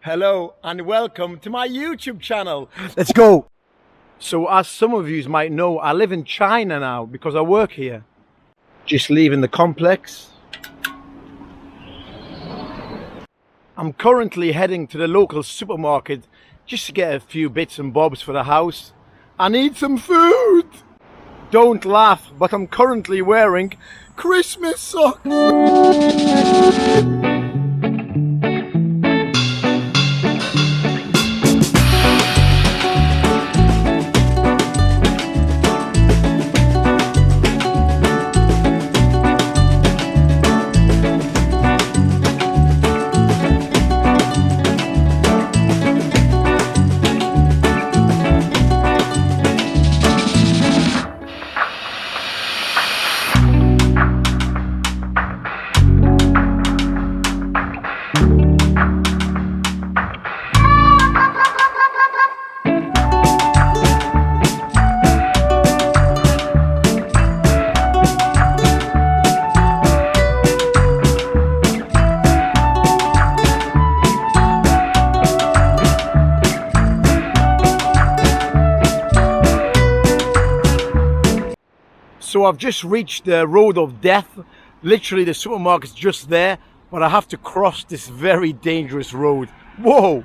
Hello and welcome to my YouTube channel. Let's go. So as some of you might know, I live in China now because I work here. Just leaving the complex. I'm currently heading to the local supermarket just to get a few bits and bobs for the house. I need some food. Don't laugh, but I'm currently wearing Christmas socks. So I've just reached the road of death. Literally the supermarket's just there, but I have to cross this very dangerous road. Whoa!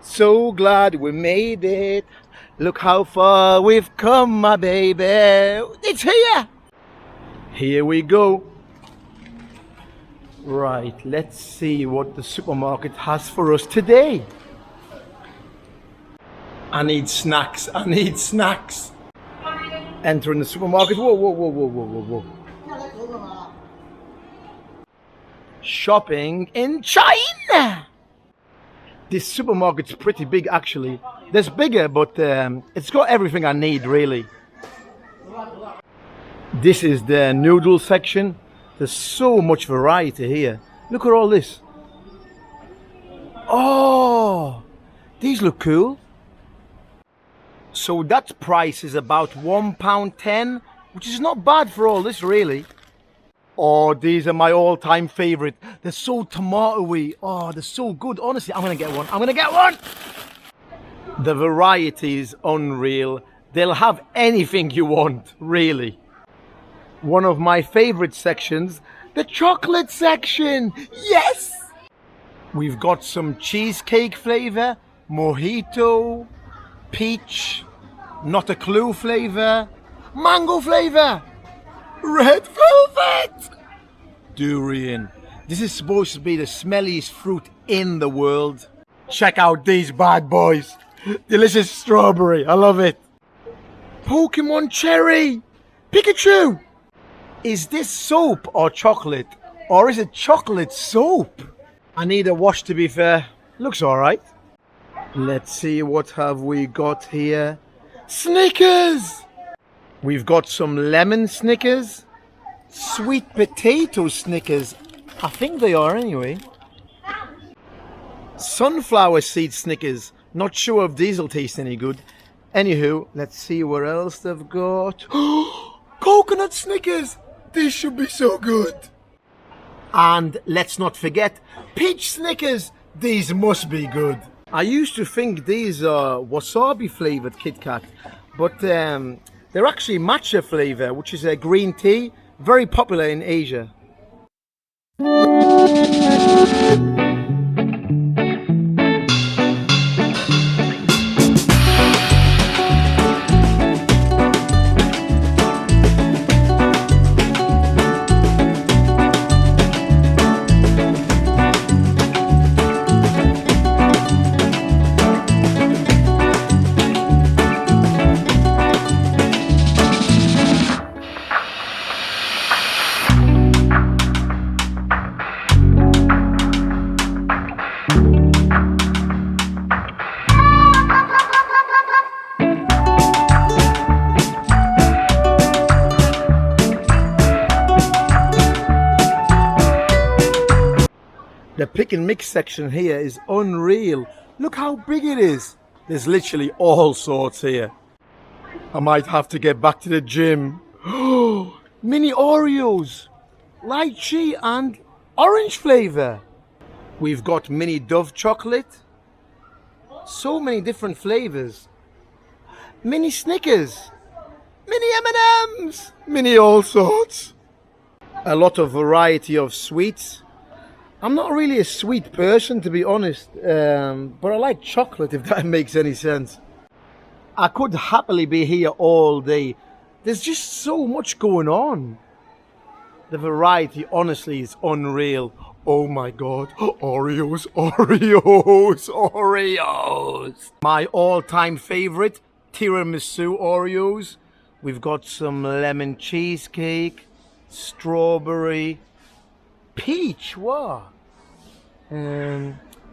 So glad we made it. Look how far we've come, my baby. It's here! Here we go. Right, let's see what the supermarket has for us today. I need snacks, I need snacks. Entering the supermarket. Whoa, whoa, whoa, whoa, whoa, whoa, whoa. Shopping in China. This supermarket's pretty big actually. There's bigger, but it's got everything I need really. This is the noodle section. There's so much variety here. Look at all this. Oh, these look cool. So that price is about £1.10, which is not bad for all this really. Oh, these are my all-time favorite. They're so tomatoey. Oh, they're so good. Honestly, I'm gonna get one. I'm gonna get one. The variety is unreal. They'll have anything you want, really. One of my favorite sections, the chocolate section. Yes! We've got some cheesecake flavor, mojito, peach, not a clue flavor, mango flavor, red velvet, durian. This is supposed to be the smelliest fruit in the world. Check out these bad boys. Delicious strawberry, I love it. Pokemon cherry, Pikachu. Is this soap or chocolate? Or is it chocolate soap? I need a wash to be fair. Looks alright. Let's see, what have we got here? Snickers! We've got some lemon Snickers, sweet potato Snickers, I think they are anyway. Sunflower seed Snickers, not sure if these will taste any good. Anywho, let's see what else they've got. Coconut Snickers! These should be so good. And let's not forget, peach Snickers! These must be good. I used to think these are wasabi flavored Kit Kat, but they're actually matcha flavor, which is a green tea, very popular in Asia. The pick and mix section here is unreal. Look how big it is. There's literally all sorts here. I might have to get back to the gym. Mini Oreos, lychee and orange flavor. We've got mini Dove chocolate. So many different flavors. Mini Snickers. Mini M&Ms. Mini all sorts. A lot of variety of sweets. I'm not really a sweet person, to be honest, but I like chocolate, if that makes any sense. I could happily be here all day. There's just so much going on. The variety, honestly, is unreal. Oh my God, Oreos, Oreos, Oreos. My all-time favorite, tiramisu Oreos. We've got some lemon cheesecake, strawberry, peach, wow.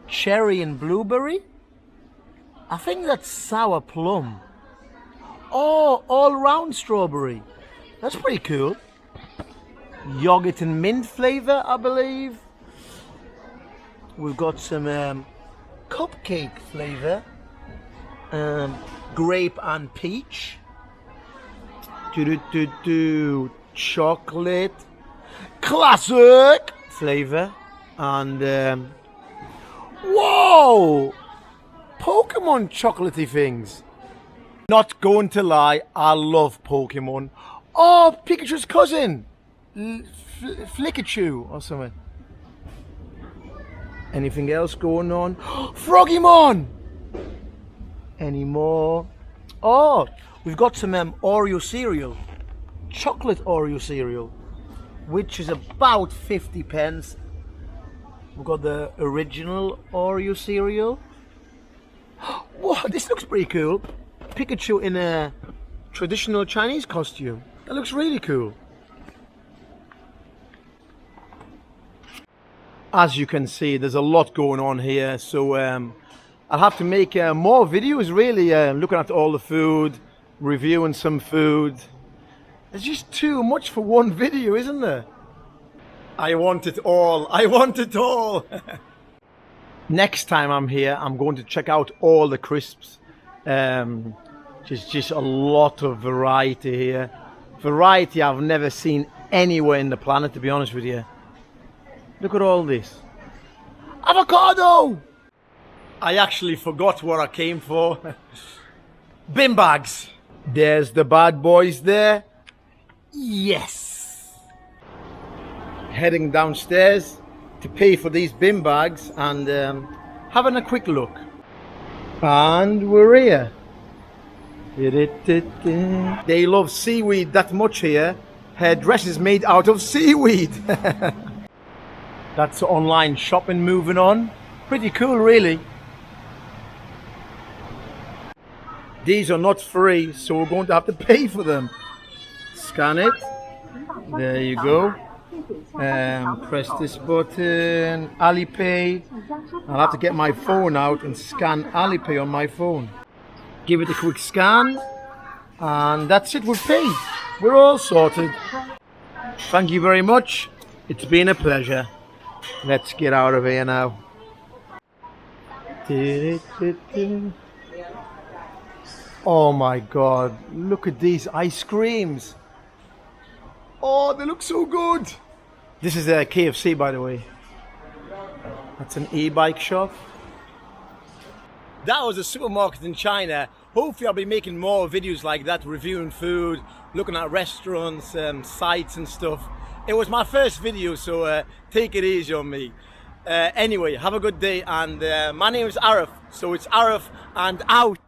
Cherry and blueberry. I think that's sour plum. Oh, all round strawberry. That's pretty cool. Yogurt and mint flavor, I believe. We've got some cupcake flavor. Grape and peach. Chocolate. Classic flavor. And whoa! Pokemon chocolatey things. Not going to lie, I love Pokemon. Oh, Pikachu's cousin. Flickachu or something. Anything else going on? Frogimon! Any more? Oh, we've got some Oreo cereal. Chocolate Oreo cereal, which is about 50 pence. We've got the original Oreo cereal. Whoa, this looks pretty cool. Pikachu in a traditional Chinese costume. That looks really cool. As you can see, there's a lot going on here, so I'll have to make more videos, really, looking at all the food, reviewing some food. There's just too much for one video, isn't there? I want it all. I want it all. Next time I'm here, I'm going to check out all the crisps. Just a lot of variety here. Variety I've never seen anywhere in the planet, to be honest with you. Look at all this. Avocado! I actually forgot what I came for. Bin bags. There's the bad boys there. Yes! Heading downstairs to pay for these bin bags and having a quick look. And we're here. They love seaweed that much here. Her dress is made out of seaweed. That's online shopping moving on. Pretty cool, really. These are not free, so we're going to have to pay for them. Scan it. There you go. Press this button. Alipay. I'll have to get my phone out and scan Alipay on my phone. Give it a quick scan. And that's it, we're paid. We're all sorted. Thank you very much. It's been a pleasure. Let's get out of here now. Oh my God, look at these ice creams. Oh, they look so good. This is a KFC, by the way. That's an e-bike shop. That was a supermarket in China. Hopefully I'll be making more videos like that, reviewing food, looking at restaurants, sites and stuff. It was my first video, so take it easy on me. Anyway, have a good day, and my name is Araf, so it's Araf and out.